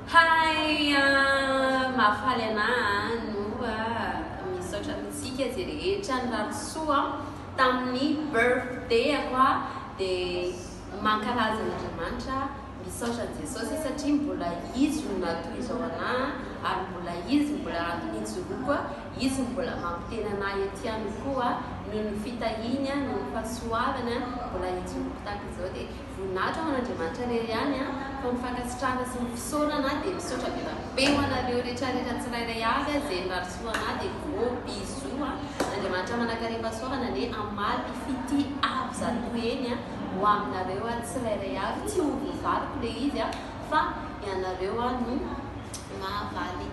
Hi, mahafaly anahy no misaotra amintsika zay rehetra ny rahasoa tamin'ny birthday-ako dia mankalaza Andriamanitra misaotra an'i Jesosy satria mbola izy no natoy izao anahy ary mbola izy mbola antony ijoroako izy mbola mampiteny anahy ety ihany koa noho ny fitahiny noho ny fahasoavany mbola ijoroako tahaka izao dia voninahitra ho an'Andriamanitra irery ihany fa mifankasitrahana sy ny fisaonana dia misaotra be be ho anareo rehetrarehetra tsirairay avy izay nirarosoa anahy dia gros bisous Andriamanitra manakariva soavana ny amaly fity avy zato eny ho aminareo tsirairay avy tsy ho vovaliko ilay izy fa ianareo no mahavaly